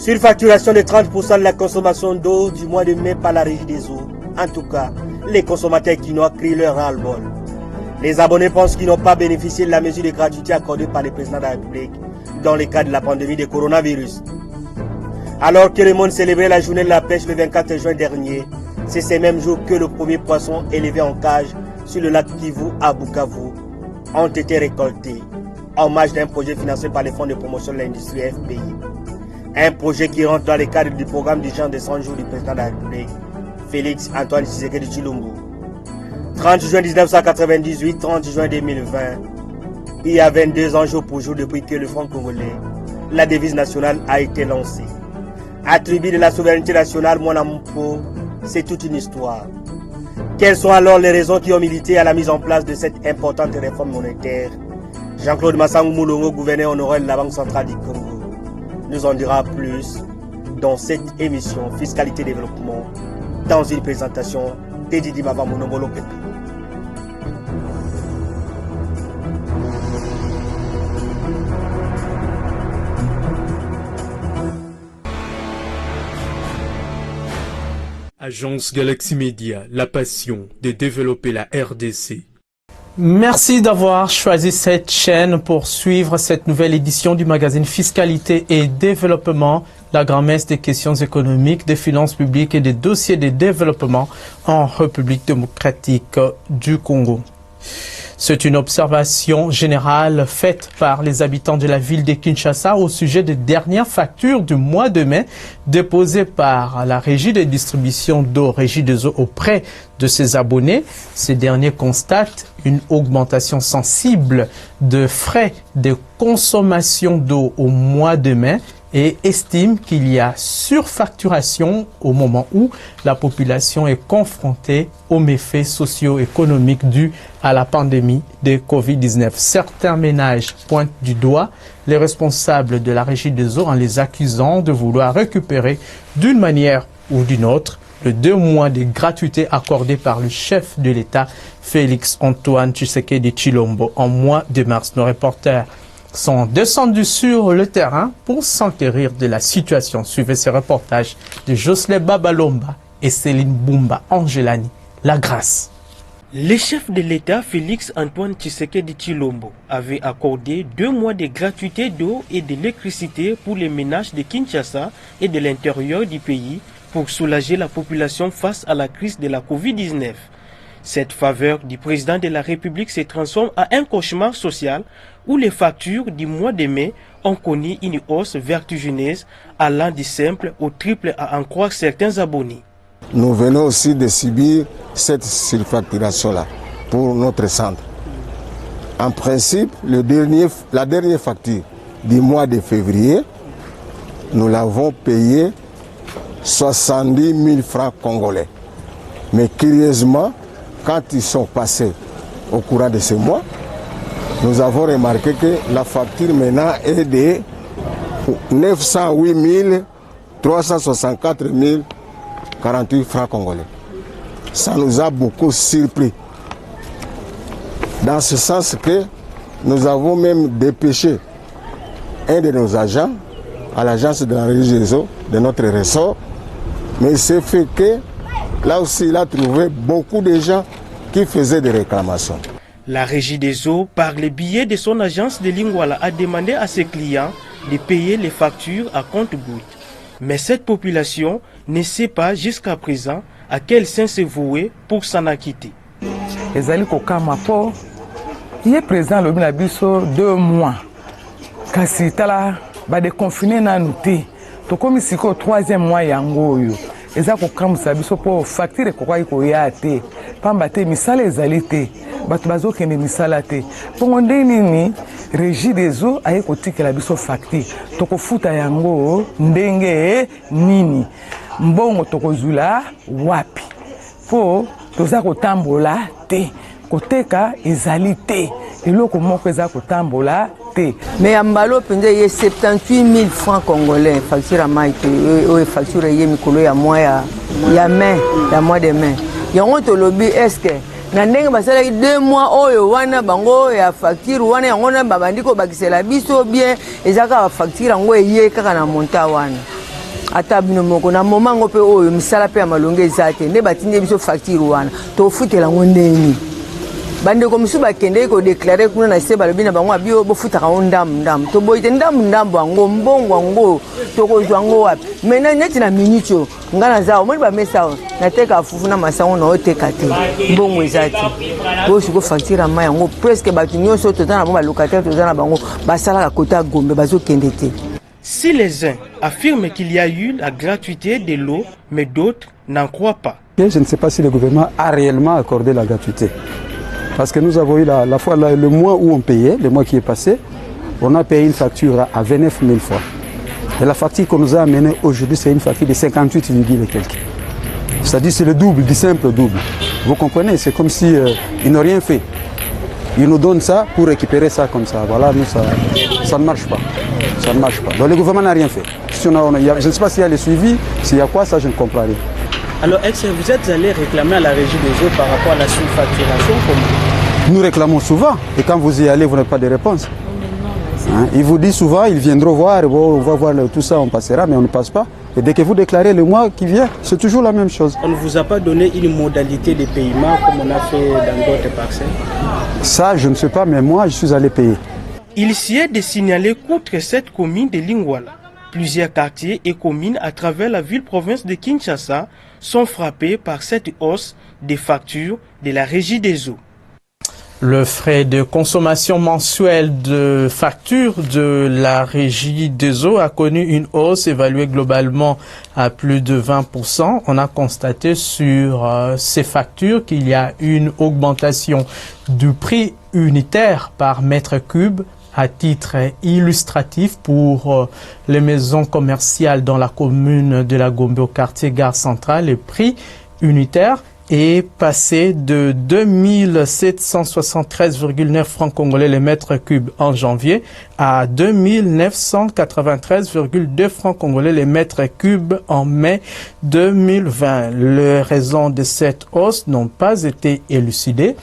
Surfacturation de 30% de la consommation d'eau du mois de mai par la Régie des eaux. En tout cas, les consommateurs quinois crient leur ras-le-bol. Les abonnés pensent qu'ils n'ont pas bénéficié de la mesure de gratuité accordée par le président de la République dans le cadre de la pandémie de coronavirus. Alors que le monde célébrait la journée de la pêche le 24 juin dernier, c'est ces mêmes jours que le premier poisson élevé en cage sur le lac Kivu à Bukavu ont été récoltés, en hommage d'un projet financé par les fonds de promotion de l'industrie FPI. Un projet qui rentre dans le cadre du programme d'urgence de 100 jours du président de la République, Félix Antoine Tshisekedi Tshilombo. 30 juin 1998, 30 juin 2020, il y a 22 ans jour pour jour depuis que le Front congolais, la devise nationale a été lancée. Attribut de la souveraineté nationale, mon amour, c'est toute une histoire. Quelles sont alors les raisons qui ont milité à la mise en place de cette importante réforme monétaire? Jean-Claude Massangou Moulongo, gouverneur honoraire de la Banque centrale du Congo, nous en dira plus dans cette émission Fiscalité Développement, dans une présentation de Didi Baba Monomolo Pepe. Agence Galaxy Media, la passion de développer la RDC. Merci d'avoir choisi cette chaîne pour suivre cette nouvelle édition du magazine Fiscalité et Développement, la grand-messe des questions économiques, des finances publiques et des dossiers de développement en République démocratique du Congo. C'est une observation générale faite par les habitants de la ville de Kinshasa au sujet des dernières factures du mois de mai déposées par la Régie de distribution d'eau, Régie des eaux auprès de ses abonnés. Ces derniers constatent une augmentation sensible de frais de consommation d'eau au mois de mai et estiment qu'il y a surfacturation au moment où la population est confrontée aux méfaits socio-économiques dus à la pandémie de Covid-19. Certains ménages pointent du doigt les responsables de la Régie des eaux en les accusant de vouloir récupérer d'une manière ou d'une autre les 2 mois de gratuité accordés par le chef de l'État, Félix Antoine Tshisekedi Tshilombo, en mois de mars. Nos reporters sont descendus sur le terrain pour s'enquérir de la situation. Suivez ces reportages de Jocelyn Babalomba et Céline Bumba Angelani. La grâce. Le chef de l'État, Félix Antoine Tshisekedi Tshilombo, avait accordé 2 mois de gratuité d'eau et d'électricité pour les ménages de Kinshasa et de l'intérieur du pays pour soulager la population face à la crise de la Covid-19. Cette faveur du président de la République se transforme en un cauchemar social où les factures du mois de mai ont connu une hausse vertigineuse allant du simple au triple à en croire certains abonnés. Nous venons aussi de subir cette surfacturation-là pour notre centre. En principe, la dernière facture du mois de février, nous l'avons payée 70 000 francs congolais. Mais curieusement, quand ils sont passés au courant de ce mois, nous avons remarqué que la facture maintenant est de 908 364 048 francs congolais. Ça nous a beaucoup surpris. Dans ce sens que nous avons même dépêché un de nos agents à l'agence de la Régie des eaux de notre ressort. Mais c'est fait que là aussi, il a trouvé beaucoup de gens qui faisaient des réclamations. La Régie des eaux, par le biais de son agence de Lingwala, a demandé à ses clients de payer les factures à compte-gouttes. Mais cette population ne sait pas jusqu'à présent à quel sens se vouer pour s'en acquitter. Les alliés Kokamapo, il est présent le Minabiso 2 mois. Kasi tala ba déconfiné na nouté. To comme ici au 3e mois yango yo. Eza kokamisa biso po facture kokwa iko ya te. Pamba te misala ezali te. Bato bazokende misala te. Pongo nini Régie des eaux aye kotikela biso facture. Tokofuta yango ndenge nini. Mbongo tokozula wapi. Po toza kotambola te. Koteka ezali te. Eloko moko eza kotambola te. Mais à Mbalo, il y a 78 000 francs congolais. Facture à Maïte, facture à Yemikolo, il y a mois de mai. Il y a un lobby, est-ce que Nandeng basala 2 mois oyo wana bango ya facture wana ngona babandiko bakisela biso bien ezaka facture ngo eye kaka na monta wana ata bino moko na moment ngo pe oyo misala pe ya malonge eza te nde batindi biso facture wana tofutela ngo ndeni bandeko mosusu bakende kodeklare kuna na se balobi na bango abi bofutaka ngo ndambu toboyi te ndambu yango mbongo yango tokozwa ngo wapi mena neti na minute oyo nga naza omoni bamesa oyo nateka fufu na masango na oteka te mbongo eza te oyo siko facture ya mai yango presque bato nyonso toza na bango balocataire toza na bango basalaka kota Gombe bazokende te. Si les uns affirment qu'il y a eu la gratuité de l'eau, mais d'autres n'en croient pas. Je ne sais pas si le gouvernement a réellement accordé la gratuité. Parce que nous avons eu la fois le mois où on payait, le mois qui est passé, on a payé une facture à 29 000 francs. Et la facture qu'on nous a amenée aujourd'hui, c'est une facture de 58, et quelques. C'est-à-dire c'est le double, du simple double. Vous comprenez, c'est comme si ils n'ont rien fait. Ils nous donnent ça pour récupérer ça comme ça. Voilà, nous, ça ne marche pas. Ça ne marche pas. Donc le gouvernement n'a rien fait. Si je ne sais pas s'il y a le suivi, s'il y a quoi, ça je ne comprends rien. Alors, est-ce que vous êtes allé réclamer à la régie des eaux par rapport à la surfacturation? Nous réclamons souvent. Et quand vous y allez, vous n'avez pas de réponse. Hein? Ils vous disent souvent, ils viendront voir, on va voir tout ça, on passera, mais on ne passe pas. Et dès que vous déclarez le mois qui vient, c'est toujours la même chose. On ne vous a pas donné une modalité de paiement comme on a fait dans d'autres parcelles? Ça, je ne sais pas, mais moi, je suis allé payer. Il s'y est de signaler qu'outre cette commune de Lingwala, plusieurs quartiers et communes à travers la ville-province de Kinshasa sont frappés par cette hausse des factures de la régie des eaux. Le frais de consommation mensuelle de facture de la régie des eaux a connu une hausse évaluée globalement à plus de 20%. On a constaté sur ces factures qu'il y a une augmentation du prix unitaire par mètre cube. À titre illustratif, pour les maisons commerciales dans la commune de la Gombe au quartier Gare Centrale, le prix unitaire est passé de 2773,9 francs congolais le mètre cube en janvier à 2993,2 francs congolais le mètre cube en mai 2020. Les raisons de cette hausse n'ont pas été élucidées,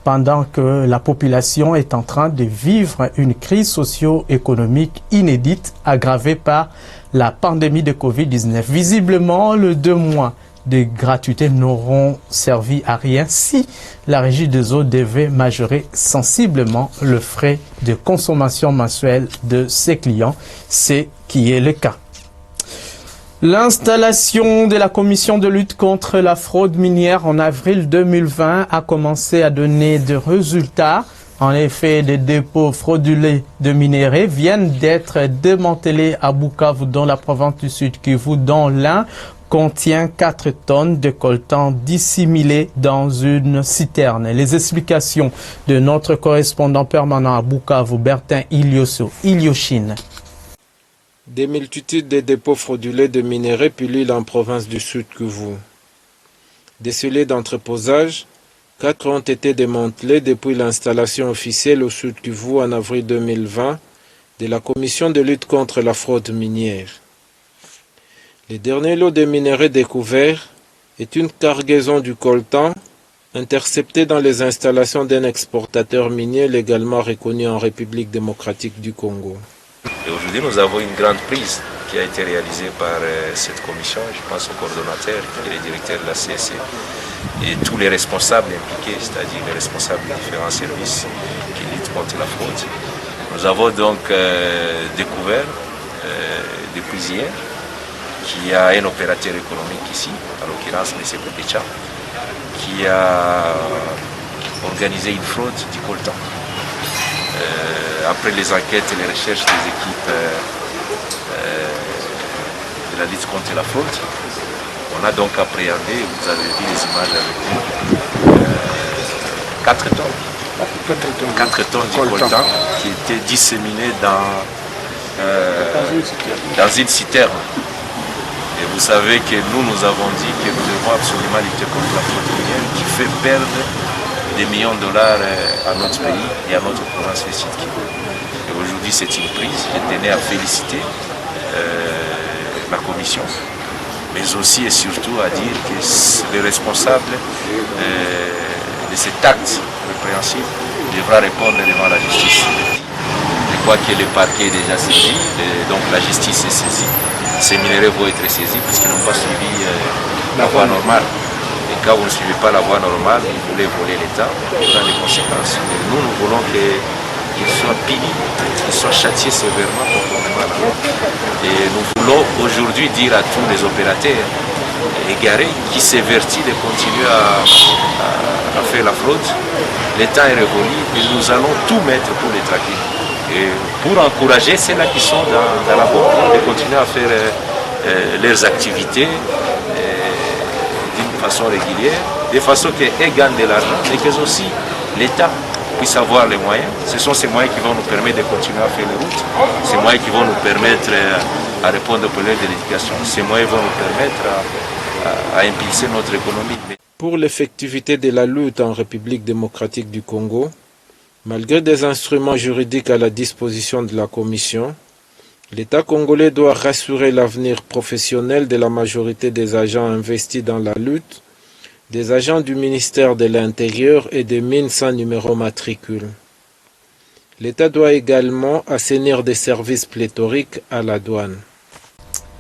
pendant que la population est en train de vivre une crise socio-économique inédite aggravée par la pandémie de Covid-19. Visiblement, les 2 mois de gratuité n'auront servi à rien si la régie des eaux devait majorer sensiblement le frais de consommation mensuelle de ses clients, ce qui est le cas. L'installation de la commission de lutte contre la fraude minière en avril 2020 a commencé à donner des résultats. En effet, des dépôts frauduleux de minerais viennent d'être démantelés à Bukavu dans la province du Sud Kivu, dont l'un contient 4 tonnes de coltan dissimulées dans une citerne. Les explications de notre correspondant permanent à Bukavu, Bertin Iliochine. Des multitudes de dépôts frauduleux de minerais pullulent en province du Sud Kivu. Décelés d'entreposage, 4 ont été démantelés depuis l'installation officielle au Sud Kivu en avril 2020 de la Commission de lutte contre la fraude minière. Le dernier lot de minerais découverts est une cargaison du coltan interceptée dans les installations d'un exportateur minier légalement reconnu en République démocratique du Congo. Et aujourd'hui, nous avons une grande prise qui a été réalisée par cette commission. Je pense au coordonnateur, qui est le directeur de la CSC, et tous les responsables impliqués, c'est-à-dire les responsables des différents services qui luttent contre la fraude. Nous avons donc découvert depuis hier qu'il y a un opérateur économique ici, en l'occurrence M. Pepecha, qui a organisé une fraude du coltan. Après les enquêtes et les recherches des équipes de la lutte contre la fraude, on a donc appréhendé, vous avez vu les images avec nous, 4 tonnes. 4 tonnes du coltan qui étaient disséminées dans une citerne. Et vous savez que nous avons dit que nous devons absolument lutter contre la fraude minière qui fait perdre des millions de dollars à notre pays et à notre province du Sud Kivu. Et aujourd'hui, c'est une prise. Je tenais à féliciter la commission, mais aussi et surtout à dire que les responsables de cet acte répréhensible devra répondre devant la justice. Je crois que le parquet est déjà saisi, donc la justice est saisie. ces minerais vont être saisis puisqu'ils n'ont pas suivi la voie normale. Et quand vous ne suivez pas la voie normale, vous voulez voler l'État, il y aura des conséquences. Et nous voulons qu'ils soient punis, qu'ils soient châtiés sévèrement conformément à la loi. Et nous voulons aujourd'hui dire à tous les opérateurs égarés qui s'évertissent de continuer à faire la fraude. L'État est révolu et nous allons tout mettre pour les traquer. Et pour encourager ceux-là qui sont dans la bonne voie de continuer à faire leurs activités d'une façon régulière, de façon qu'ils gagnent de l'argent, mais que aussi l'État puisse avoir les moyens. Ce sont ces moyens qui vont nous permettre de continuer à faire les routes, ces moyens qui vont nous permettre à répondre aux problèmes de l'éducation, ces moyens vont nous permettre à impulser notre économie. Pour l'effectivité de la lutte en République démocratique du Congo, malgré des instruments juridiques à la disposition de la Commission, l'État congolais doit rassurer l'avenir professionnel de la majorité des agents investis dans la lutte, des agents du ministère de l'Intérieur et des mines sans numéro matricule. L'État doit également assainir des services pléthoriques à la douane.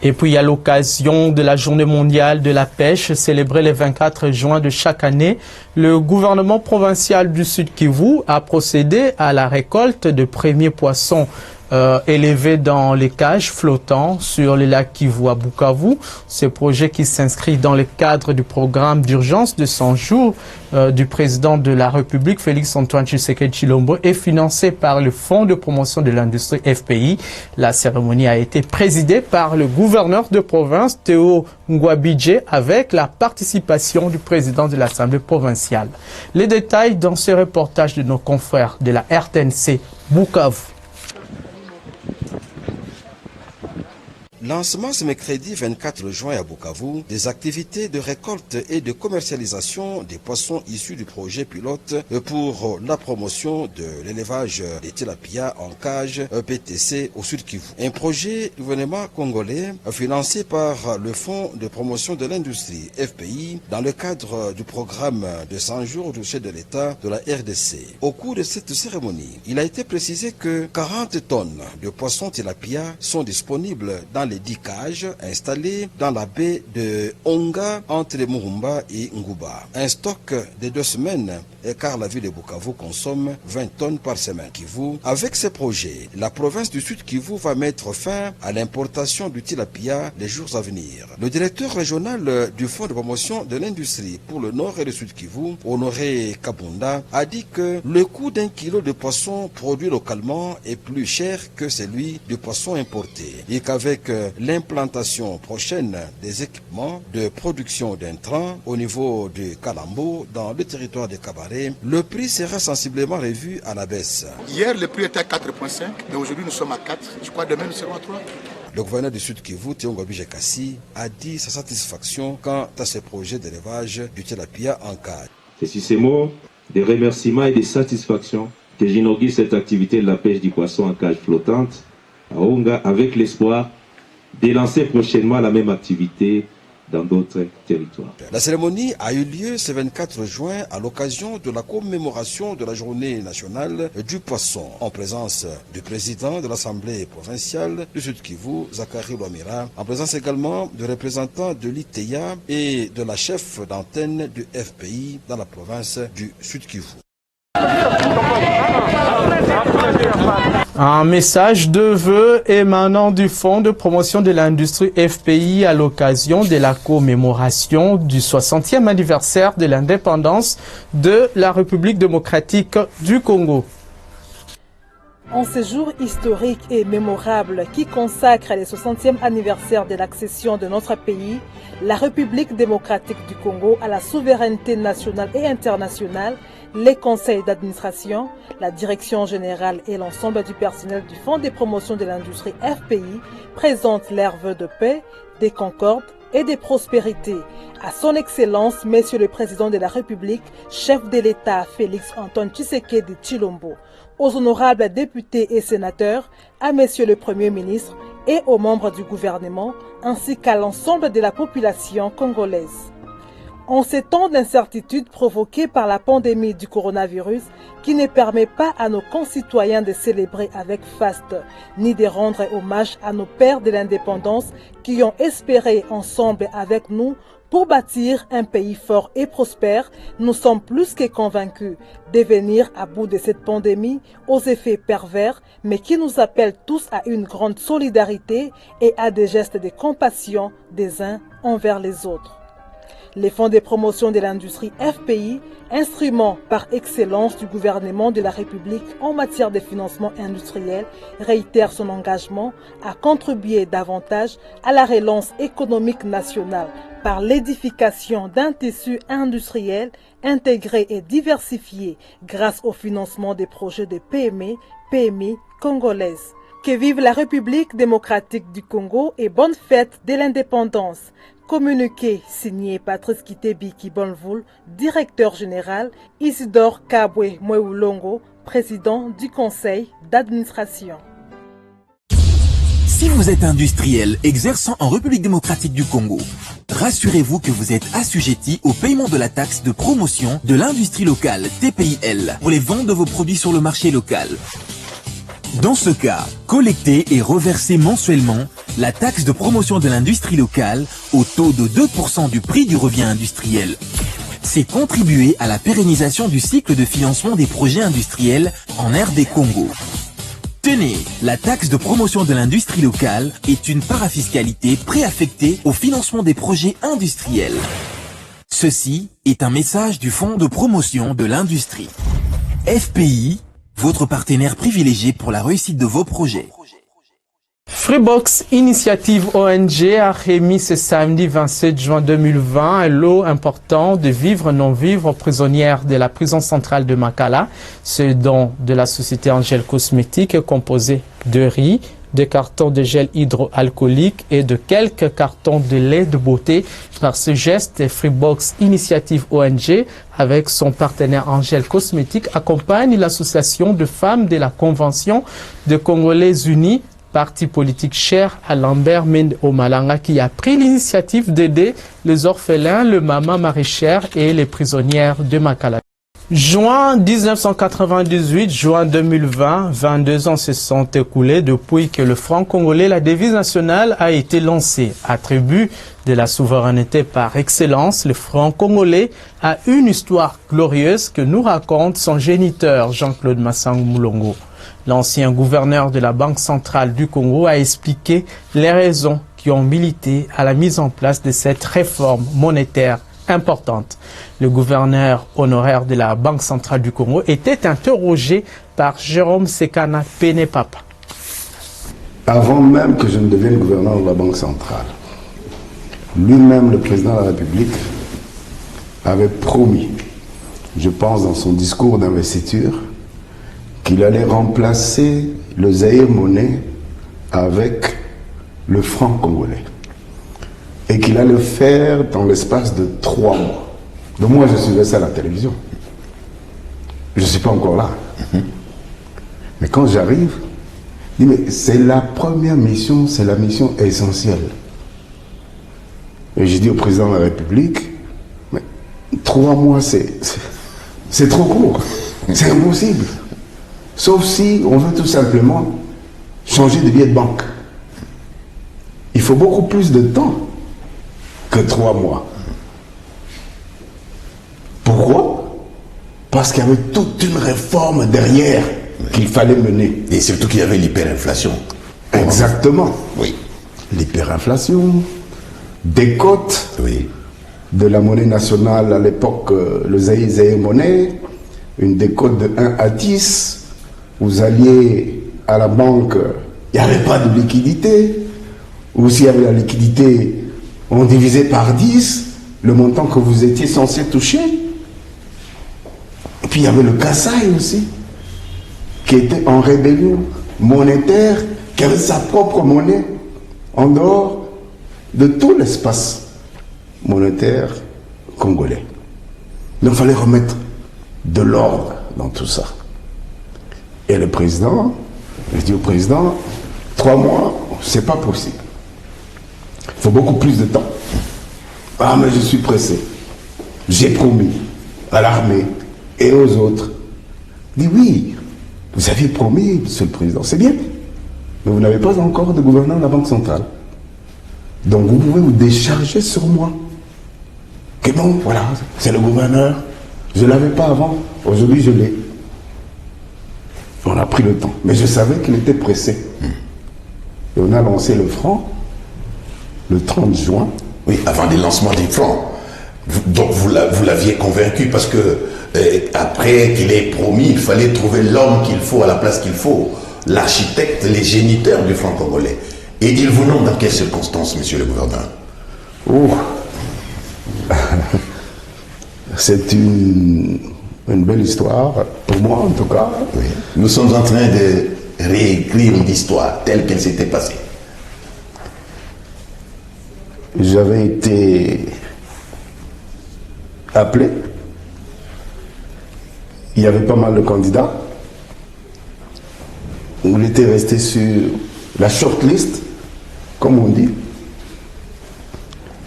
Et puis, à l'occasion de la Journée mondiale de la pêche, célébrée le 24 juin de chaque année, le gouvernement provincial du Sud Kivu a procédé à la récolte de premiers poissons élevés dans les cages flottants sur le lac Kivu à Bukavu. Ce projet qui s'inscrit dans le cadre du programme d'urgence de 100 jours du président de la République, Félix-Antoine Tshisekedi Tshilombo, est financé par le Fonds de promotion de l'industrie FPI. La cérémonie a été présidée par le gouverneur de province, Théo Ngwabidje, avec la participation du président de l'Assemblée provinciale. Les détails dans ce reportage de nos confrères de la RTNC Bukavu. Lancement ce mercredi 24 juin à Bukavu des activités de récolte et de commercialisation des poissons issus du projet pilote pour la promotion de l'élevage des tilapia en cage PTC au Sud Kivu. Un projet du gouvernement congolais financé par le Fonds de promotion de l'industrie FPI dans le cadre du programme de 100 jours du chef de l'État de la RDC. Au cours de cette cérémonie, il a été précisé que 40 tonnes de poissons tilapia sont disponibles dans les 10 cages installées dans la baie de Onga entre Murumba et Nguba. Un stock de 2 semaines car la ville de Bukavu consomme 20 tonnes par semaine. Kivu. Avec ces projets, la province du Sud Kivu va mettre fin à l'importation du tilapia les jours à venir. Le directeur régional du Fonds de promotion de l'industrie pour le Nord et le Sud Kivu, Honoré Kabunda, a dit que le coût d'un kilo de poisson produit localement est plus cher que celui du poisson importé et qu'avec l'implantation prochaine des équipements de production d'intrants au niveau de Kalambo dans le territoire de Kabaré, le prix sera sensiblement revu à la baisse. Hier, le prix était à 4,5, mais aujourd'hui nous sommes à 4. Je crois demain nous serons à 3. Le gouverneur du Sud Kivu, Théo Ngwabidje Kassi, a dit sa satisfaction quant à ce projet d'élevage du tilapia en cage. C'est sur ces mots de remerciements et de satisfaction que j'inaugure cette activité de la pêche du poisson en cage flottante à Onga avec l'espoir de lancer prochainement la même activité dans d'autres territoires. La cérémonie a eu lieu ce 24 juin à l'occasion de la commémoration de la journée nationale du poisson, en présence du président de l'Assemblée provinciale du Sud Kivu, Zachary Lwamira, en présence également de représentants de l'ITEA et de la chef d'antenne du FPI dans la province du Sud Kivu. Un message de vœux émanant du Fonds de promotion de l'industrie FPI à l'occasion de la commémoration du 60e anniversaire de l'indépendance de la République démocratique du Congo. En ce jour historique et mémorable qui consacre le 60e anniversaire de l'accession de notre pays, la République démocratique du Congo à la souveraineté nationale et internationale, les conseils d'administration, la direction générale et l'ensemble du personnel du Fonds de promotion de l'industrie FPI présentent leurs vœux de paix, de concorde et de prospérité à son Excellence, Monsieur le Président de la République, chef de l'État Félix-Antoine Tshisekedi Tshilombo, aux honorables députés et sénateurs, à Monsieur le Premier ministre et aux membres du gouvernement, ainsi qu'à l'ensemble de la population congolaise. En ces temps d'incertitude provoqués par la pandémie du coronavirus, qui ne permet pas à nos concitoyens de célébrer avec faste, ni de rendre hommage à nos pères de l'indépendance qui ont espéré ensemble avec nous pour bâtir un pays fort et prospère, nous sommes plus que convaincus de venir à bout de cette pandémie aux effets pervers, mais qui nous appelle tous à une grande solidarité et à des gestes de compassion des uns envers les autres. Les fonds de promotion de l'industrie FPI, instrument par excellence du gouvernement de la République en matière de financement industriel, réitère son engagement à contribuer davantage à la relance économique nationale par l'édification d'un tissu industriel intégré et diversifié grâce au financement des projets de PMI congolaises. Que vive la République démocratique du Congo et bonne fête de l'indépendance. Communiqué signé Patrice Kitebi Kibonvoul, directeur général, Isidore Kabwe Mweulongo, président du conseil d'administration. Si vous êtes industriel exerçant en République démocratique du Congo, rassurez-vous que vous êtes assujetti au paiement de la taxe de promotion de l'industrie locale TPIL pour les ventes de vos produits sur le marché local. Dans ce cas, collectez et reversez mensuellement la taxe de promotion de l'industrie locale au taux de 2% du prix du revient industriel. C'est contribuer à la pérennisation du cycle de financement des projets industriels en RD Congo. Tenez, la taxe de promotion de l'industrie locale est une parafiscalité préaffectée au financement des projets industriels. Ceci est un message du Fonds de promotion de l'industrie. FPI, votre partenaire privilégié pour la réussite de vos projets. Freebox Initiative ONG a remis ce samedi 27 juin 2020 un lot important de vivres non-vivres aux prisonnières de la prison centrale de Makala. Ce don de la société Angèle Cosmétique est composé de riz, de cartons de gel hydroalcoolique et de quelques cartons de lait de beauté. Par ce geste, Freebox Initiative ONG, avec son partenaire Angèle Cosmétique, accompagne l'association de femmes de la Convention de Congolais Unis, parti politique cher à Lambert Mende Omalanga, qui a pris l'initiative d'aider les orphelins, le maman maraîchère et les prisonnières de Makala. Juin 1998, juin 2020, 22 ans se sont écoulés depuis que le franc congolais, la devise nationale, a été lancé. Attribut de la souveraineté par excellence, le franc congolais a une histoire glorieuse que nous raconte son géniteur Jean-Claude Massango Moulongo. L'ancien gouverneur de la Banque centrale du Congo a expliqué les raisons qui ont milité à la mise en place de cette réforme monétaire importante. Le gouverneur honoraire de la Banque centrale du Congo était interrogé par Jérôme Sekana Penepapa. Avant même que je ne devienne gouverneur de la Banque centrale, lui-même, le président de la République, avait promis, je pense dans son discours d'investiture, qu'il allait remplacer le Zaïre monnaie avec le franc congolais. Et qu'il allait le faire dans l'espace de 3 mois. Donc moi, je suivais ça à la télévision. Je ne suis pas encore là. Mais quand j'arrive, je dis, mais c'est la première mission, c'est la mission essentielle. Et j'ai dit au président de la République, mais 3 mois, c'est trop court. C'est impossible. Sauf si on veut tout simplement changer de billet de banque. Il faut beaucoup plus de temps que 3 mois. Pourquoi? Parce qu'il y avait toute une réforme derrière qu'il fallait mener. Et surtout qu'il y avait l'hyperinflation. Exactement. Oui. L'hyperinflation, des cotes de la monnaie nationale à l'époque, le Zaïre monnaie, une décote de 1 à 10. Vous alliez à la banque, il n'y avait pas de liquidité. Ou s'il y avait la liquidité, on divisait par 10 le montant que vous étiez censé toucher. Et puis il y avait le Kassai aussi, qui était en rébellion monétaire, qui avait sa propre monnaie en dehors de tout l'espace monétaire congolais. Donc il fallait remettre de l'ordre dans tout ça. Et le président, je dis au président, 3 mois, c'est pas possible. Il faut beaucoup plus de temps. Ah, mais je suis pressé. j'ai promis à l'armée et aux autres. Dit oui, vous aviez promis, Monsieur le Président, c'est bien, mais vous n'avez pas encore de gouverneur de la Banque centrale. Donc vous pouvez vous décharger sur moi. Que bon, voilà, c'est le gouverneur. Je ne l'avais pas avant, aujourd'hui je l'ai. On a pris le temps, mais je savais qu'il était pressé. Et on a lancé le franc le 30 juin. Oui, avant le lancement des francs. Donc vous l'aviez convaincu parce que après qu'il ait promis, il fallait trouver l'homme qu'il faut à la place qu'il faut, l'architecte, les géniteurs du franc congolais. Et ils vous nomme dans quelles circonstances, monsieur le gouverneur? Oh. C'est une belle histoire, pour moi en tout cas. Oui. Nous sommes en train de réécrire l'histoire telle qu'elle s'était passée. J'avais été appelé. Il y avait pas mal de candidats. On était resté sur la shortlist, comme on dit.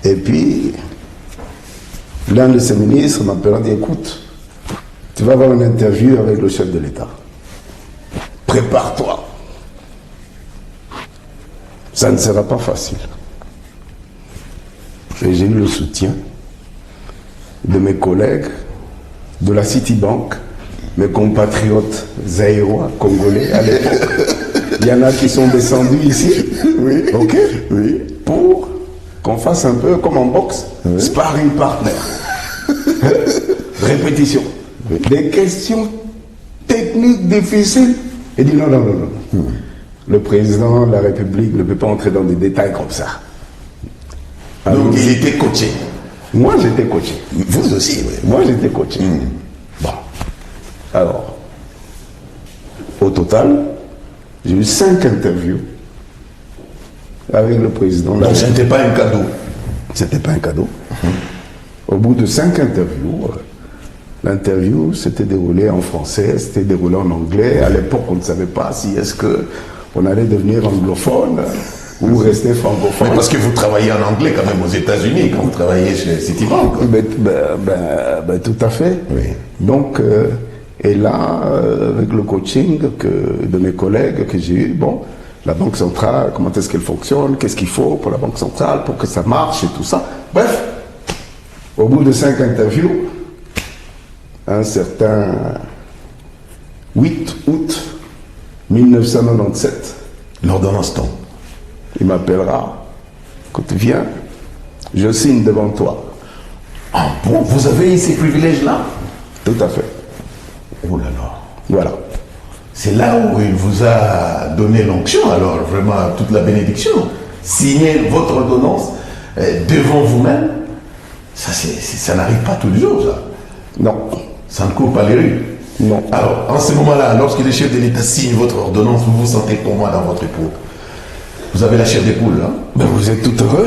Et puis, l'un de ces ministres m'appela et dit, écoute, tu vas avoir une interview avec le chef de l'État. Prépare-toi. Ça ne sera pas facile. Et j'ai eu le soutien de mes collègues de la Citibank, mes compatriotes zaïrois, congolais à l'époque. Il y en a qui sont descendus ici, oui, ok, oui, pour qu'on fasse un peu comme en boxe, oui. Sparring partner. Répétition. Oui. Des questions techniques difficiles. Et dit non. Le président de la République ne peut pas entrer dans des détails comme ça. Alors, donc il était coaché. Moi j'étais coaché. Vous aussi, oui. Moi j'étais coaché. Bon. Alors, au total, j'ai eu 5 interviews avec le président. Donc ce n'était pas un cadeau. C'était pas un cadeau. Au bout de 5 interviews, l'interview s'était déroulée en français, s'était déroulée en anglais. À l'époque, on ne savait pas si est-ce qu'on allait devenir anglophone ou rester francophone. Mais parce que vous travaillez en anglais quand même aux États-Unis, quand vous travaillez chez Citibank. Tout à fait. Oui. Donc, et là, avec le coaching de mes collègues que j'ai eu, bon, la Banque centrale, comment est-ce qu'elle fonctionne, qu'est-ce qu'il faut pour la Banque centrale, pour que ça marche et tout ça. Bref, au bout de 5 interviews, un certain 8 août 1997, l'ordonnance tombe. Il m'appellera, quand tu viens, je signe devant toi. Ah bon, vous avez eu ces privilèges-là? Tout à fait. Oh là là. Voilà. C'est là où il vous a donné l'onction, alors vraiment toute la bénédiction. Signer votre ordonnance devant vous-même, ça n'arrive pas tous les jours, ça. Non. Ça ne court pas les rues. Non. Alors, en ce moment-là, lorsque le chef de l'État signe votre ordonnance, vous vous sentez comment dans votre peau? Vous avez la chair des poules, hein? Ben vous êtes tout heureux,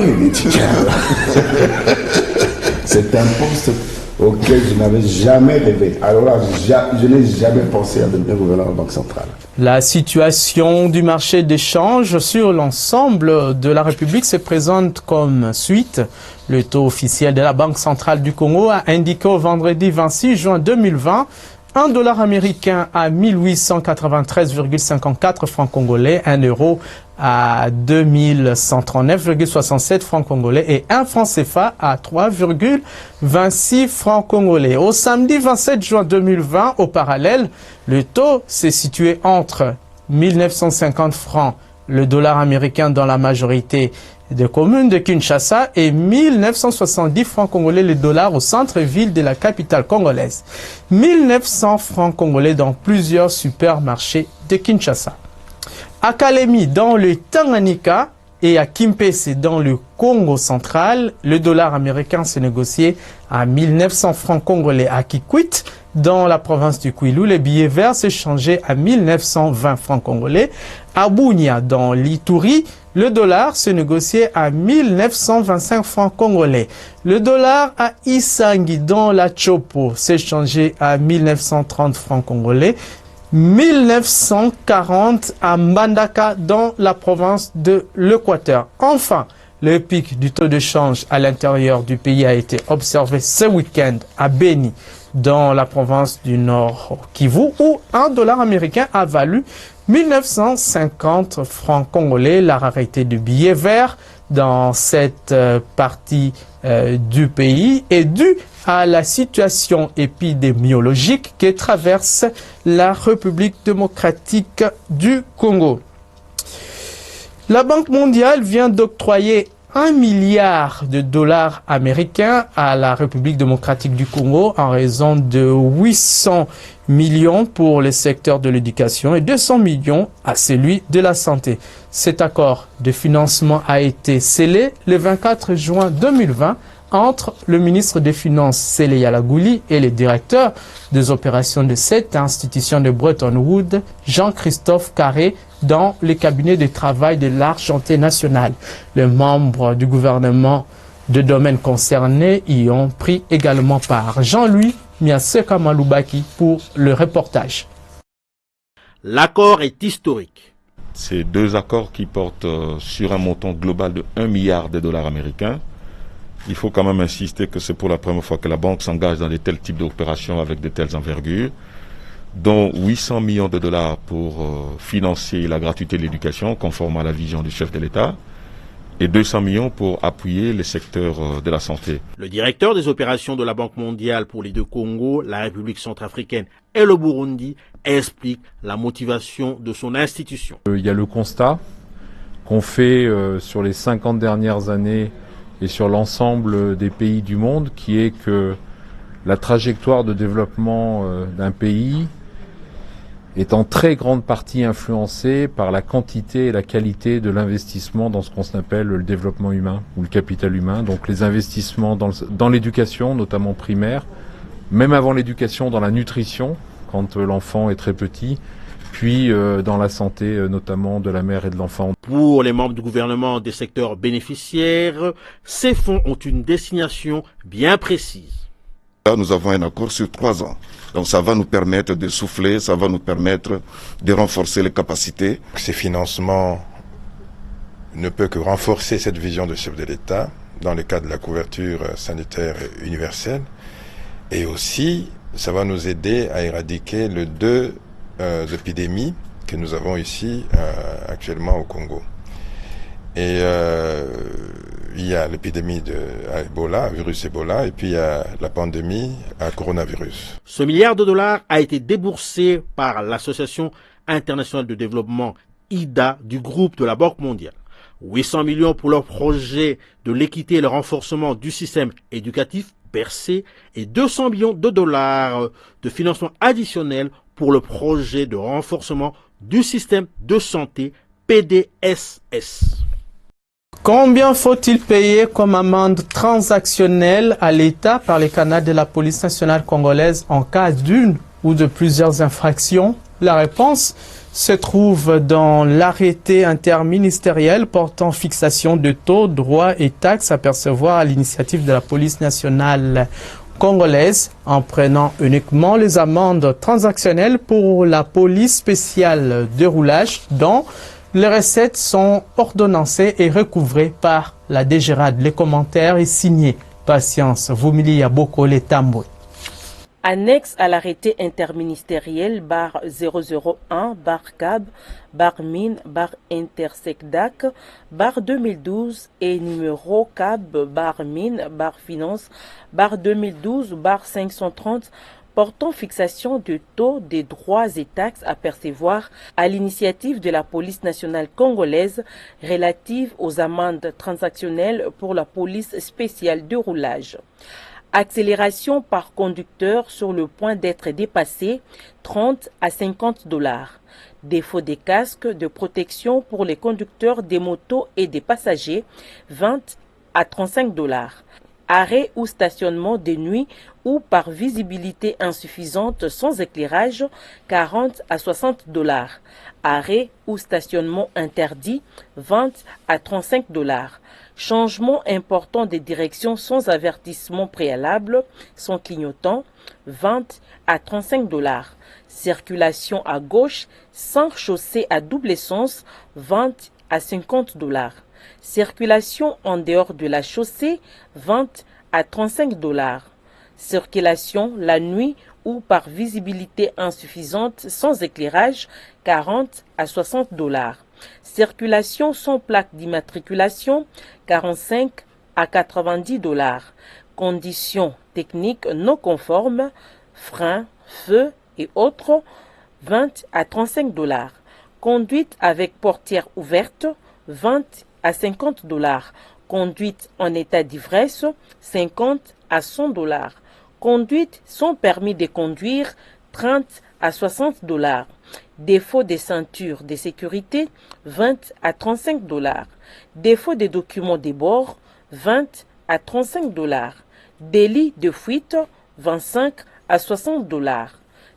c'est un poste auquel je n'avais jamais rêvé. Alors là, je n'ai jamais pensé à devenir gouverneur de la Banque centrale. La situation du marché d'échange sur l'ensemble de la République se présente comme suite. Le taux officiel de la Banque centrale du Congo a indiqué au vendredi 26 juin 2020 un dollar américain à 1893,54 francs congolais, 1 euro à 2139,67 francs congolais et 1 franc CFA à 3,26 francs congolais. Au samedi 27 juin 2020, au parallèle, le taux s'est situé entre 1950 francs le dollar américain dans la majorité des communes de Kinshasa et 1970 francs congolais le dollar au centre-ville de la capitale congolaise. 1900 francs congolais dans plusieurs supermarchés de Kinshasa. À Kalemi, dans le Tanganyika, et à Kimpese, dans le Congo central, le dollar américain se négociait à 1900 francs congolais. À Kikwit, dans la province du Kwilu, les billets verts s'échangeaient à 1920 francs congolais. À Bunia, dans l'Ituri, le dollar se négociait à 1925 francs congolais. Le dollar à Isangi, dans la Chopo, s'échangeait à 1930 francs congolais. 1940 à Mbandaka dans la province de l'Équateur. Enfin, Le pic du taux de change à l'intérieur du pays a été observé ce week-end à Beni, dans la province du Nord Kivu, où $1 américain a valu 1950 francs congolais. La rareté du billet vert dans cette partie du pays est due à la situation épidémiologique que traverse la République démocratique du Congo. La Banque mondiale vient d'octroyer $1 milliard américains à la République démocratique du Congo en raison de 800 millions pour le secteur de l'éducation et 200 millions à celui de la santé. Cet accord de financement a été scellé le 24 juin 2020 entre le ministre des Finances Sele Yalagouli et le directeur des opérations de cette institution de Bretton Woods, Jean-Christophe Carré, dans le cabinet de travail de l'Argenté nationale. Les membres du gouvernement de domaines concernés y ont pris également part. Jean-Louis Miaseka Maloubaki pour le reportage. L'accord est historique. Ces deux accords qui portent sur un montant global de $1 milliard américains. Il faut quand même insister que c'est pour la première fois que la banque s'engage dans de tels types d'opérations avec de telles envergures, dont 800 millions de dollars pour financer la gratuité de l'éducation, conforme à la vision du chef de l'État, et 200 millions pour appuyer le secteur de la santé. Le directeur des opérations de la Banque mondiale pour les deux Congos, la République centrafricaine et le Burundi, explique la motivation de son institution. Il y a le constat qu'on fait sur les 50 dernières années et sur l'ensemble des pays du monde, qui est que la trajectoire de développement d'un pays est en très grande partie influencée par la quantité et la qualité de l'investissement dans ce qu'on appelle le développement humain ou le capital humain. Donc les investissements dans l'éducation, notamment primaire, même avant l'éducation, dans la nutrition, quand l'enfant est très petit, puis dans la santé, notamment de la mère et de l'enfant. Pour les membres du gouvernement des secteurs bénéficiaires, ces fonds ont une destination bien précise. Là, nous avons un accord sur 3 ans. Donc ça va nous permettre de souffler, ça va nous permettre de renforcer les capacités. Ces financements ne peuvent que renforcer cette vision de chef de l'État dans le cadre de la couverture sanitaire universelle. Et aussi, ça va nous aider à éradiquer les 2 épidémies que nous avons ici actuellement au Congo. Et il y a l'épidémie de Ebola, virus Ebola, et puis il y a la pandémie à coronavirus. Ce $1 milliard a été déboursé par l'Association internationale de développement IDA du groupe de la Banque mondiale. 800 millions pour leur projet de l'équité et le renforcement du système éducatif percé et 200 millions de dollars de financement additionnel pour le projet de renforcement du système de santé PDSS. Combien faut-il payer comme amende transactionnelle à l'État par les canaux de la police nationale congolaise en cas d'une ou de plusieurs infractions? La réponse se trouve dans l'arrêté interministériel portant fixation de taux, droits et taxes à percevoir à l'initiative de la police nationale congolaise, en prenant uniquement les amendes transactionnelles pour la police spéciale de roulage, dont les recettes sont ordonnancées et recouvrées par la DGRAD. Les commentaires est signé Patience Vumili Yaboko Letambwe. Annexe à l'arrêté interministériel /001 /CAB /MIN /INTERSECDAC /2012 et numéro CAB /MIN /Finance /2012 /530 portant fixation de taux des droits et taxes à percevoir à l'initiative de la police nationale congolaise relative aux amendes transactionnelles pour la police spéciale de roulage. Accélération par conducteur sur le point d'être dépassé, 30 à 50 $. Défaut des casques de protection pour les conducteurs des motos et des passagers, 20 à 35 $. Arrêt ou stationnement de nuit ou par visibilité insuffisante sans éclairage, 40 à 60 $. Arrêt ou stationnement interdit, 20 à 35 $. Changement important des directions sans avertissement préalable, sans clignotant, 20 à 35 $. Circulation à gauche sans chaussée à double sens, 20 à 50 $. Circulation en dehors de la chaussée, 20 à 35 $. Circulation la nuit ou par visibilité insuffisante sans éclairage, 40 à 60 $. Circulation sans plaque d'immatriculation, 45 à 90 $. Conditions techniques non conformes, freins, feux et autres, 20 à 35 $. Conduite avec portière ouverte, 20 à 50 $. Conduite en état d'ivresse, 50 à 100 $. Conduite sans permis de conduire, 30 à 60 $. Défaut des ceintures de sécurité, 20 à 35 $. Défaut des documents de bord, 20 à 35 $. Délit de fuite, 25 à 60 $.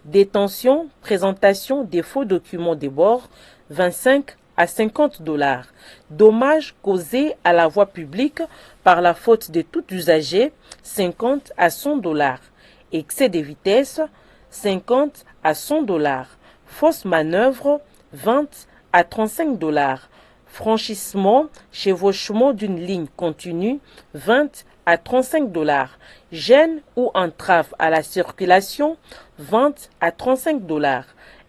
Détention, présentation des faux documents de bord, 25 à 50 $. Dommages causés à la voie publique par la faute de tout usager, 50 à 100 $. Excès de vitesse, 50 à 100 $. Fausse manœuvre, 20 à 35 $. Franchissement, chevauchement d'une ligne continue, 20 à 35 $. Gêne ou entrave à la circulation, 20 à 35 $.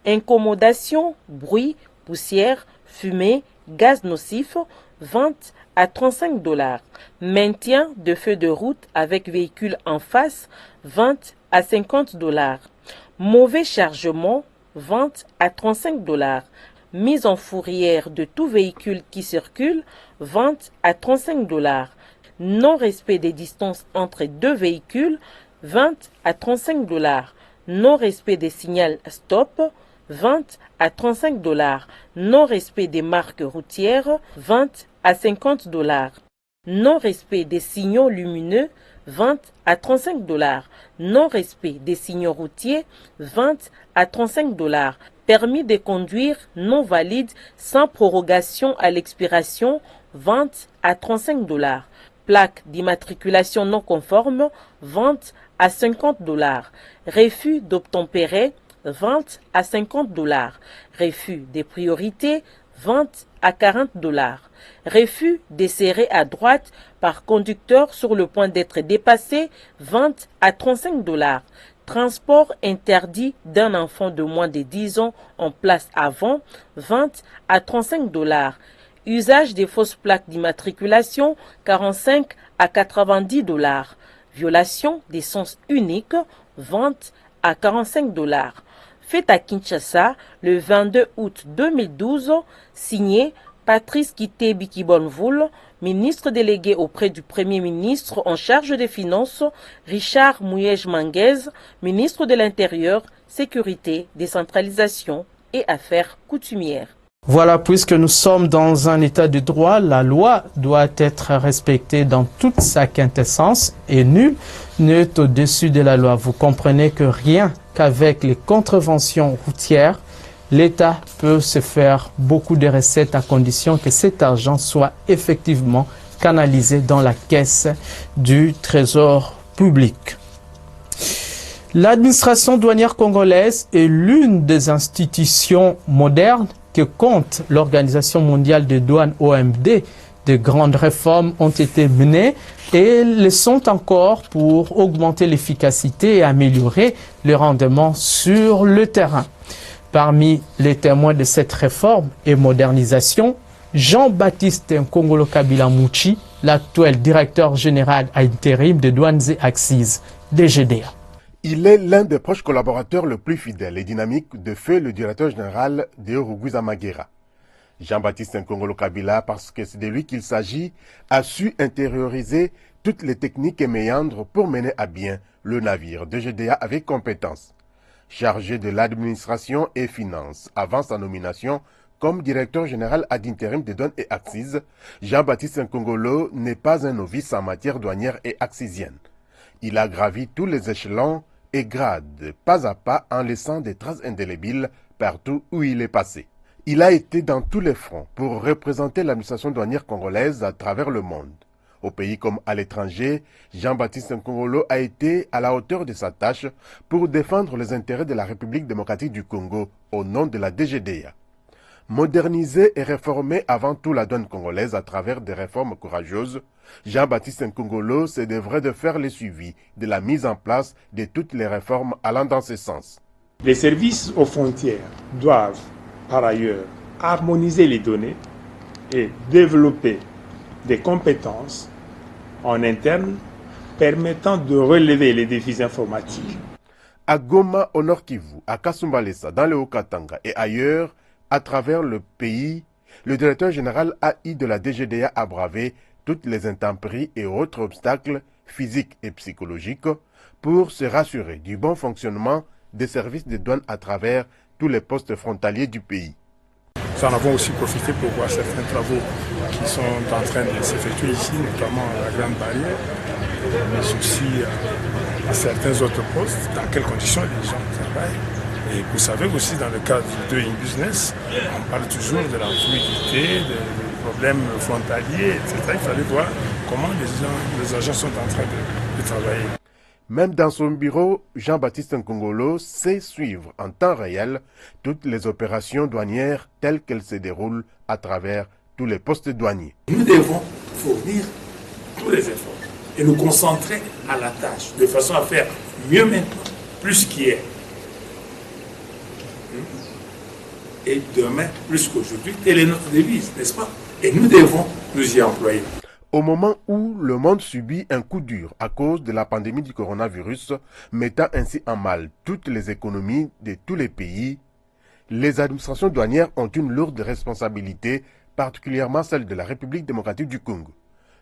Incommodation, bruit, poussière, fumée, gaz nocif, 20 à 35 $. Maintien de feu de route avec véhicule en face, 20 à 50 $. Mauvais chargement, 20 à 35 $. Mise en fourrière de tout véhicule qui circule, 20 à 35 $. Non-respect des distances entre deux véhicules, 20 à 35 $. Non-respect des signaux stop, 20 à 35 $. Non-respect des marques routières, 20 à 50 $. Non-respect des signaux lumineux, 20 à 35 $. Non-respect des signaux routiers, 20 à 35 $. Permis de conduire non valide sans prorogation à l'expiration, 20 à 35 $. Plaque d'immatriculation non conforme, 20 à 50 $. Refus d'obtempérer, 20 à 50 $. Refus des priorités, 20 à 40 $. Refus de serrer à droite par conducteur sur le point d'être dépassé, 20 à 35 $. Transport interdit d'un enfant de moins de 10 ans en place avant, 20 à 35 $. Usage des fausses plaques d'immatriculation, 45 à 90 $. Violation des sens uniques, 20 à 45 $. Fait à Kinshasa le 22 août 2012, signé Patrice Kitebi Kibonvoul, ministre délégué auprès du Premier ministre en charge des Finances, Richard Mouyej Manguez, ministre de l'Intérieur, Sécurité, Décentralisation et Affaires coutumières. Voilà, puisque nous sommes dans un état de droit, la loi doit être respectée dans toute sa quintessence et nul n'est au-dessus de la loi. Vous comprenez que rien qu'avec les contraventions routières, l'État peut se faire beaucoup de recettes à condition que cet argent soit effectivement canalisé dans la caisse du Trésor public. L'administration douanière congolaise est l'une des institutions modernes que compte l'Organisation mondiale des douanes OMD. De grandes réformes ont été menées et le sont encore pour augmenter l'efficacité et améliorer le rendement sur le terrain. Parmi les témoins de cette réforme et modernisation, Jean-Baptiste Nkongolo Kabila Mouchi, l'actuel directeur général à intérim de Douanes et Axes, DGDA. Il est l'un des proches collaborateurs le plus fidèle et dynamique de feu le directeur général de Rugwiza Magera. Jean-Baptiste Nkongolo Kabila, parce que c'est de lui qu'il s'agit, a su intérioriser toutes les techniques et méandres pour mener à bien le navire DGDA avec compétence. Chargé de l'administration et finances avant sa nomination comme directeur général ad intérim des douanes et axes, Jean-Baptiste Nkongolo n'est pas un novice en matière douanière et axisienne. Il a gravi tous les échelons et grades, pas à pas, en laissant des traces indélébiles partout où il est passé. Il a été dans tous les fronts pour représenter l'administration douanière congolaise à travers le monde. Au pays comme à l'étranger, Jean-Baptiste Nkongolo a été à la hauteur de sa tâche pour défendre les intérêts de la République démocratique du Congo au nom de la DGDA. Moderniser et réformer avant tout la douane congolaise à travers des réformes courageuses, Jean-Baptiste Nkongolo se devrait de faire le suivi de la mise en place de toutes les réformes allant dans ce sens. Les services aux frontières doivent, par ailleurs, harmoniser les données et développer des compétences en interne permettant de relever les défis informatiques. À Goma, au Nord Kivu, à Kasumbalesa, dans le Haut-Katanga et ailleurs, à travers le pays, le directeur général AI de la DGDA a bravé toutes les intempéries et autres obstacles physiques et psychologiques pour se rassurer du bon fonctionnement des services de douane à travers tous les postes frontaliers du pays. Nous en avons aussi profité pour voir certains travaux qui sont en train de s'effectuer ici, notamment à la Grande Barrière, mais aussi à certains autres postes, dans quelles conditions les gens travaillent. Et vous savez aussi, dans le cadre de Doing Business, on parle toujours de la fluidité, des problèmes frontaliers, etc. Il fallait voir comment les agents sont en train de travailler. Même dans son bureau, Jean-Baptiste Nkongolo sait suivre en temps réel toutes les opérations douanières telles qu'elles se déroulent à travers tous les postes douaniers. Nous devons fournir tous les efforts et nous concentrer à la tâche, de façon à faire mieux maintenant, plus qu'hier. Et demain, plus qu'aujourd'hui, telle est notre devise, n'est-ce pas? Et nous devons nous y employer. Au moment où le monde subit un coup dur à cause de la pandémie du coronavirus, mettant ainsi en mal toutes les économies de tous les pays, les administrations douanières ont une lourde responsabilité, particulièrement celle de la République démocratique du Congo.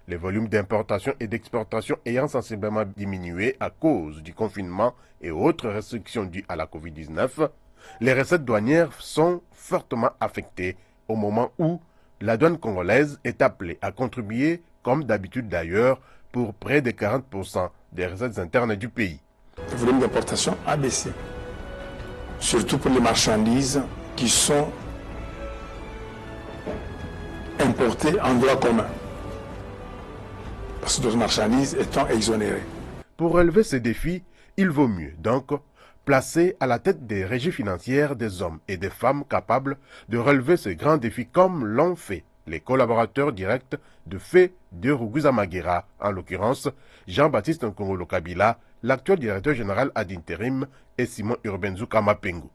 Les volumes d'importation et d'exportation ayant sensiblement diminué à cause du confinement et autres restrictions dues à la Covid-19, les recettes douanières sont fortement affectées au moment où la douane congolaise est appelée à contribuer, comme d'habitude d'ailleurs, pour près de 40% des recettes internes du pays. Le volume d'importation a baissé, surtout pour les marchandises qui sont importées en droit commun, parce que d'autres marchandises étant exonérées. Pour relever ces défis, il vaut mieux donc placer à la tête des régies financières des hommes et des femmes capables de relever ces grands défis comme l'ont fait les collaborateurs directs de Fé de Ruguzamagera, en l'occurrence Jean-Baptiste Nkongolo Kabila, l'actuel directeur général ad intérim, et Simon Urbenzuka Mapengo.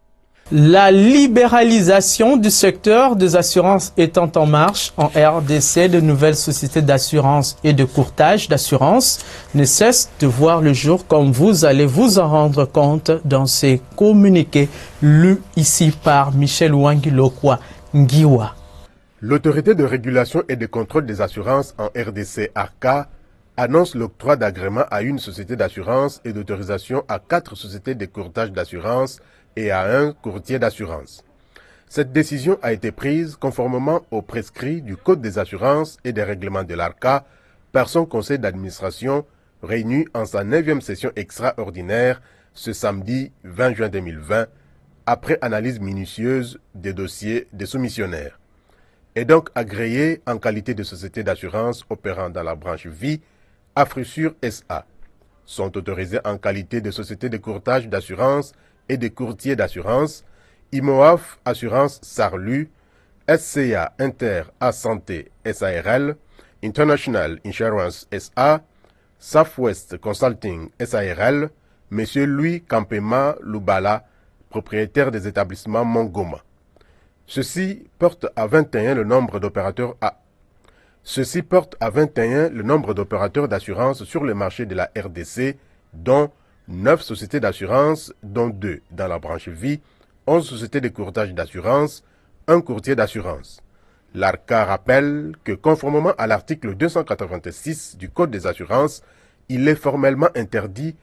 La libéralisation du secteur des assurances étant en marche en RDC, de nouvelles sociétés d'assurance et de courtage d'assurance ne cessent de voir le jour, comme vous allez vous en rendre compte dans ces communiqués lus ici par Michel Wangilokwa Ngiwa. L'autorité de régulation et de contrôle des assurances en RDC, ARCA, annonce l'octroi d'agrément à une société d'assurance et d'autorisation à 4 sociétés de courtage d'assurance et à un courtier d'assurance. Cette décision a été prise conformément aux prescrits du Code des assurances et des règlements de l'ARCA par son conseil d'administration réuni en sa 9e session extraordinaire ce samedi 20 juin 2020, après analyse minutieuse des dossiers des soumissionnaires. Est donc agréé en qualité de société d'assurance opérant dans la branche vie, Afrissure SA. Sont autorisés en qualité de société de courtage d'assurance et de courtier d'assurance, IMOAF Assurance Sarlu, SCA Inter A Santé SARL, International Insurance SA, Southwest Consulting SARL, M. Louis Campema Lubala, propriétaire des établissements Mongoma. Ceci porte à 21 le nombre d'opérateurs d'assurance sur le marché de la RDC, dont 9 sociétés d'assurance, dont 2 dans la branche vie, 11 sociétés de courtage d'assurance, un courtier d'assurance. L'ARCA rappelle que conformément à l'article 286 du Code des assurances, il est formellement interdit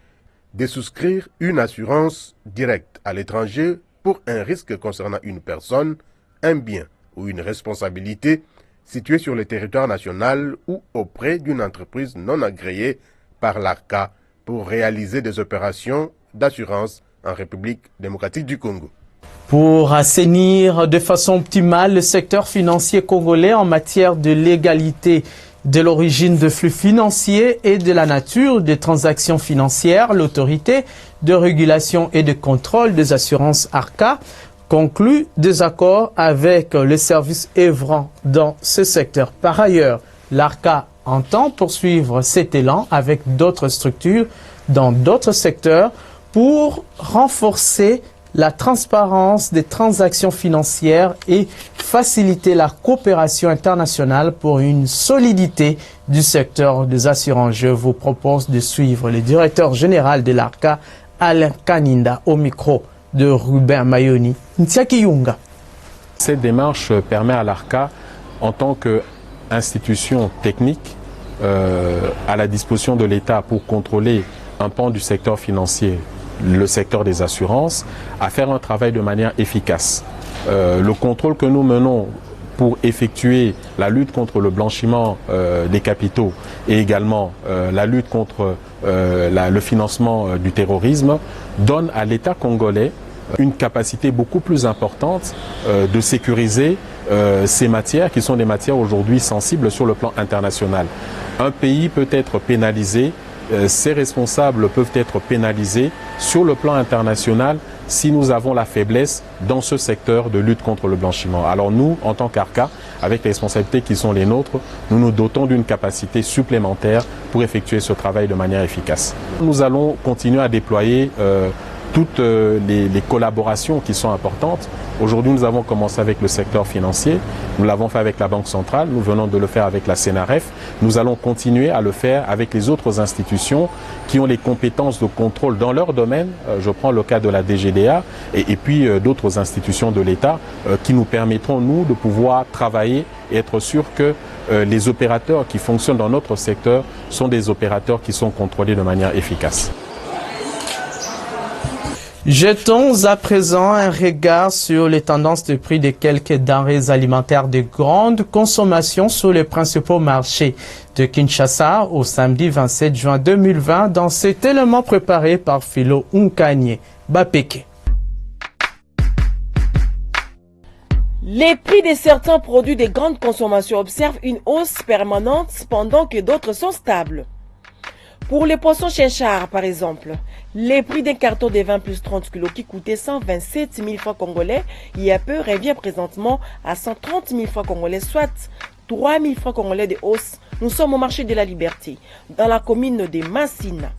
de souscrire une assurance directe à l'étranger pour un risque concernant une personne, un bien ou une responsabilité située sur le territoire national ou auprès d'une entreprise non agréée par l'ARCA pour réaliser des opérations d'assurance en République démocratique du Congo. Pour assainir de façon optimale le secteur financier congolais en matière de légalité de l'origine de flux financiers et de la nature des transactions financières, l'autorité de régulation et de contrôle des assurances ARCA conclu des accords avec les services œuvrant dans ce secteur. Par ailleurs, l'ARCA entend poursuivre cet élan avec d'autres structures dans d'autres secteurs pour renforcer la transparence des transactions financières et faciliter la coopération internationale pour une solidité du secteur des assurances. Je vous propose de suivre le directeur général de l'ARCA, Alain Kaninda, au micro de Ruben Mayoni. Ntiaki Yunga. Cette démarche permet à l'ARCA, en tant qu'institution technique, à la disposition de l'État pour contrôler un pan du secteur financier, le secteur des assurances, à faire un travail de manière efficace. Le contrôle que nous menons pour effectuer la lutte contre le blanchiment des capitaux et également la lutte contre le financement du terrorisme donne à l'État congolais une capacité beaucoup plus importante de sécuriser ces matières qui sont des matières aujourd'hui sensibles sur le plan international. Un pays peut être pénalisé, ces responsables peuvent être pénalisés sur le plan international si nous avons la faiblesse dans ce secteur de lutte contre le blanchiment. Alors nous, en tant qu'ARCA, avec les responsabilités qui sont les nôtres, nous nous dotons d'une capacité supplémentaire pour effectuer ce travail de manière efficace. Nous allons continuer à déployer toutes les collaborations qui sont importantes. Aujourd'hui, nous avons commencé avec le secteur financier, nous l'avons fait avec la Banque centrale, nous venons de le faire avec la CNRF, nous allons continuer à le faire avec les autres institutions qui ont les compétences de contrôle dans leur domaine. Je prends le cas de la DGDA et puis d'autres institutions de l'État qui nous permettront, nous, de pouvoir travailler et être sûr que les opérateurs qui fonctionnent dans notre secteur sont des opérateurs qui sont contrôlés de manière efficace. Jetons à présent un regard sur les tendances de prix de quelques denrées alimentaires de grande consommation sur les principaux marchés de Kinshasa au samedi 27 juin 2020 dans cet élément préparé par Philo Unkanye Bapeke. Les prix de certains produits de grande consommation observent une hausse permanente pendant que d'autres sont stables. Pour les poissons chinchard, par exemple, les prix d'un carton de 20 plus 30 kg qui coûtait 127 000 francs congolais il y a peu revient présentement à 130 000 francs congolais, soit 3 000 francs congolais de hausse. Nous sommes au marché de la Liberté, dans la commune de Massina.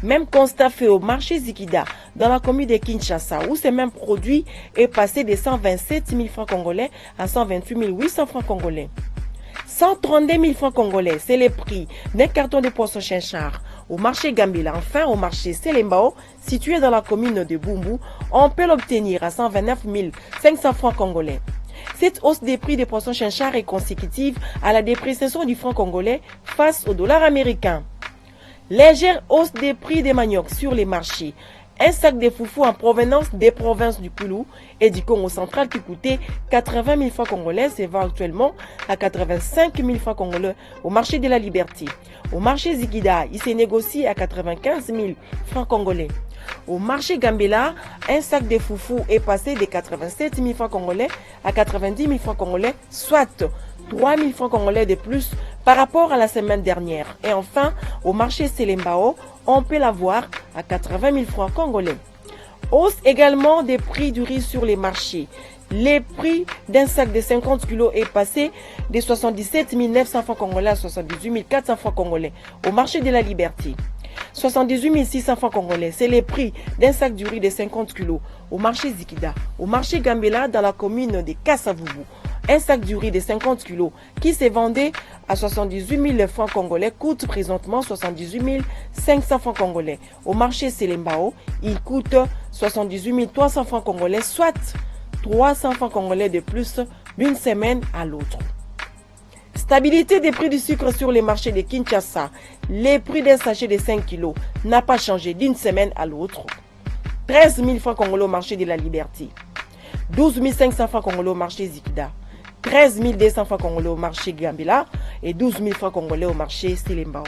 Même constat fait au marché Zikida, dans la commune de Kinshasa, où ce même produit est passé de 127 000 francs congolais à 128 800 francs congolais. 132 000 francs congolais, c'est le prix d'un carton de poisson chinchard. Au marché Gambila, enfin au marché Selembao, situé dans la commune de Bumbu, on peut l'obtenir à 129 500 francs congolais. Cette hausse des prix des poissons chinchard est consécutive à la dépréciation du franc congolais face au dollar américain. Légère hausse des prix des maniocs sur les marchés. Un sac de foufou en provenance des provinces du Koulou et du Congo central qui coûtait 80 000 francs congolais se vend actuellement à 85 000 francs congolais au marché de la Liberté. Au marché Zikida, il se négocie à 95 000 francs congolais. Au marché Gambela, un sac de foufou est passé de 87 000 francs congolais à 90 000 francs congolais, soit 3 000 francs congolais de plus par rapport à la semaine dernière. Et enfin, au marché Selembao, on peut l'avoir à 80 000 francs congolais. Hausse également des prix du riz sur les marchés. Le prix d'un sac de 50 kg est passé de 77 900 francs congolais à 78 400 francs congolais au marché de la Liberté. 78 600 francs congolais, c'est le prix d'un sac du riz de 50 kg au marché Zikida. Au marché Gambela, dans la commune de Kassavubu, un sac du riz de 50 kg qui s'est vendu à 78 000 francs congolais coûte présentement 78 500 francs congolais. Au marché Selembao, il coûte 78 300 francs congolais, soit 300 francs congolais de plus d'une semaine à l'autre. Stabilité des prix du sucre sur les marchés de Kinshasa. Les prix d'un sachet de 5 kg n'a pas changé d'une semaine à l'autre. 13 000 francs congolais au marché de la Liberté. 12 500 francs congolais au marché Zikida. 13 200 francs congolais au marché Gambela et 12 000 francs congolais au marché Selembao.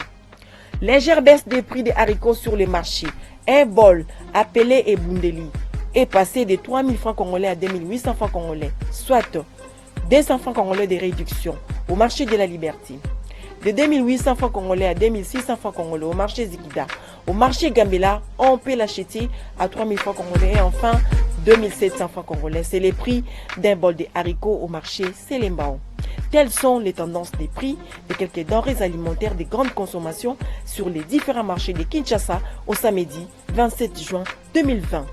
Légère baisse des prix des haricots sur les marchés. Un bol appelé Ebundeli est passé de 3 000 francs congolais à 2 800 francs congolais, soit 200 francs congolais de réduction au marché de la Liberté. De 2 800 francs congolais à 2 600 francs congolais au marché Zikida. Au marché Gambela, on peut l'acheter à 3 000 francs congolais et enfin 2700 francs congolais. C'est les prix d'un bol de haricots au marché Selembao. Telles sont les tendances des prix de quelques denrées alimentaires de grande consommation sur les différents marchés de Kinshasa au samedi 27 juin 2020.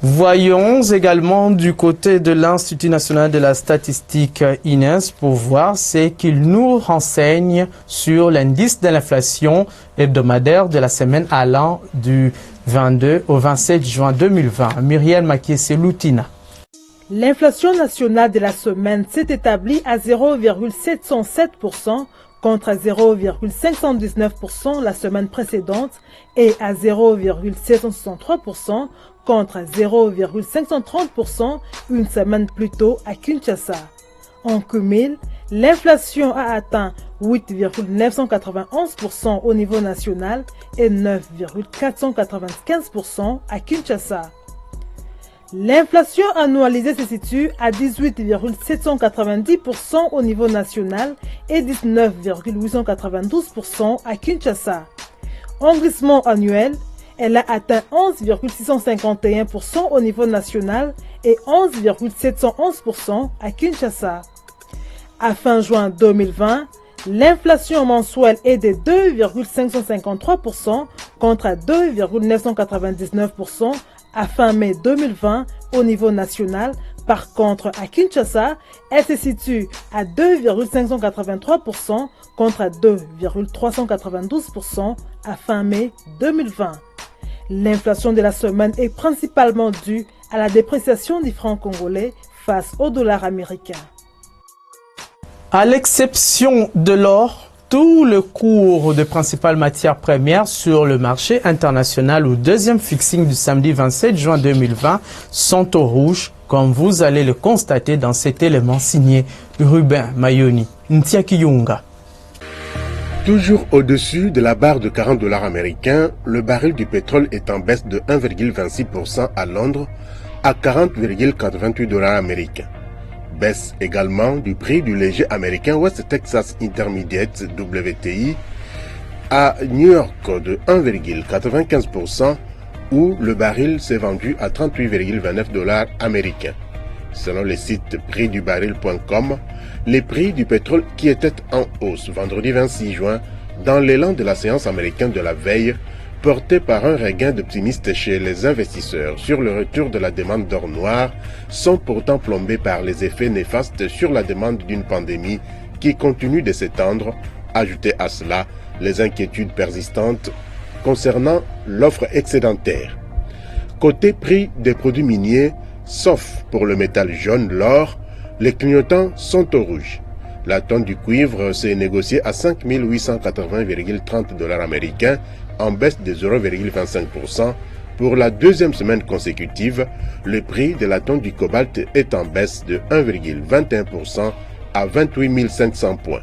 Voyons également du côté de l'Institut national de la statistique INES pour voir ce qu'il nous renseigne sur l'indice de l'inflation hebdomadaire de la semaine allant du 22 au 27 juin 2020. Muriel Makiese-Loutina. L'inflation nationale de la semaine s'est établie à 0,707% contre 0,519% la semaine précédente et à 0,763% contre 0,530% une semaine plus tôt à Kinshasa. En cumul, l'inflation a atteint 8,991% au niveau national et 9,495% à Kinshasa. L'inflation annualisée se situe à 18,790% au niveau national et 19,892% à Kinshasa. En glissement annuel, elle a atteint 11,651% au niveau national et 11,711% à Kinshasa. À fin juin 2020, l'inflation mensuelle est de 2,553% contre 2,999% à fin mai 2020 au niveau national. Par contre, à Kinshasa, elle se situe à 2,583% contre 2,392% à fin mai 2020. L'inflation de la semaine est principalement due à la dépréciation du franc congolais face au dollar américain. À l'exception de l'or, tous les cours de principales matières premières sur le marché international au deuxième fixing du samedi 27 juin 2020 sont au rouge, comme vous allez le constater dans cet élément signé Ruben Mayoni. Ntiaki Yunga. Toujours au-dessus de la barre de $40 américains, le baril du pétrole est en baisse de 1,26% à Londres à $40,88 américains. Baisse également du prix du léger américain West Texas Intermediate WTI à New York de 1,95% où le baril s'est vendu à $38,29 américains. Selon le site prixdubaril.com, les prix du pétrole qui étaient en hausse vendredi 26 juin dans l'élan de la séance américaine de la veille, porté par un regain d'optimisme chez les investisseurs sur le retour de la demande d'or noir, sont pourtant plombés par les effets néfastes sur la demande d'une pandémie qui continue de s'étendre. Ajoutez à cela les inquiétudes persistantes concernant l'offre excédentaire. Côté prix des produits miniers, sauf pour le métal jaune, l'or, les clignotants sont au rouge. La tonne du cuivre s'est négociée à $5,880,30 américains, en baisse de 0,25%. Pour la deuxième semaine consécutive, le prix de la tonne du cobalt est en baisse de 1,21% à 28 500 points.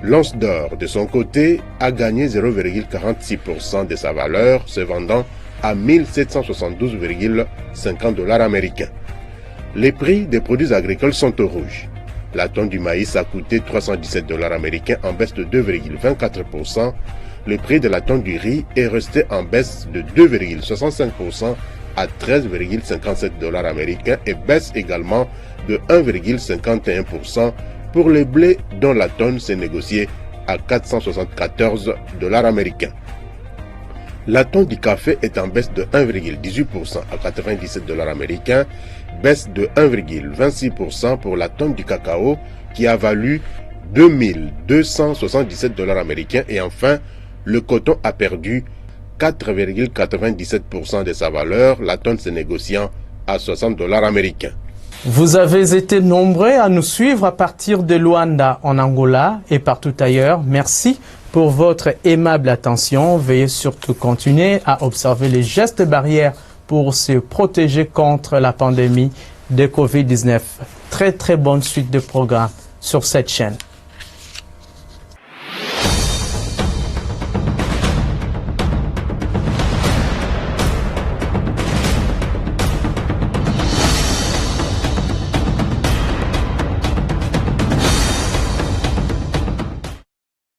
L'once d'or, de son côté, a gagné 0,46% de sa valeur, se vendant à $1,772,50 américains. Les prix des produits agricoles sont au rouge. La tonne du maïs a coûté $317 américains, en baisse de 2,24%. Le prix de la tonne du riz est resté en baisse de 2,65% à $13,57 américains et baisse également de 1,51% pour les blés dont la tonne s'est négociée à $474 américains. La tonne du café est en baisse de 1,18% à $97 américains, baisse de 1,26% pour la tonne du cacao qui a valu $2,277 américains et enfin, le coton a perdu 4,97% de sa valeur, la tonne se négociant à $60 américains. Vous avez été nombreux à nous suivre à partir de Luanda en Angola et partout ailleurs. Merci pour votre aimable attention. Veuillez surtout continuer à observer les gestes barrières pour se protéger contre la pandémie de Covid-19. Très bonne suite de programmes sur cette chaîne.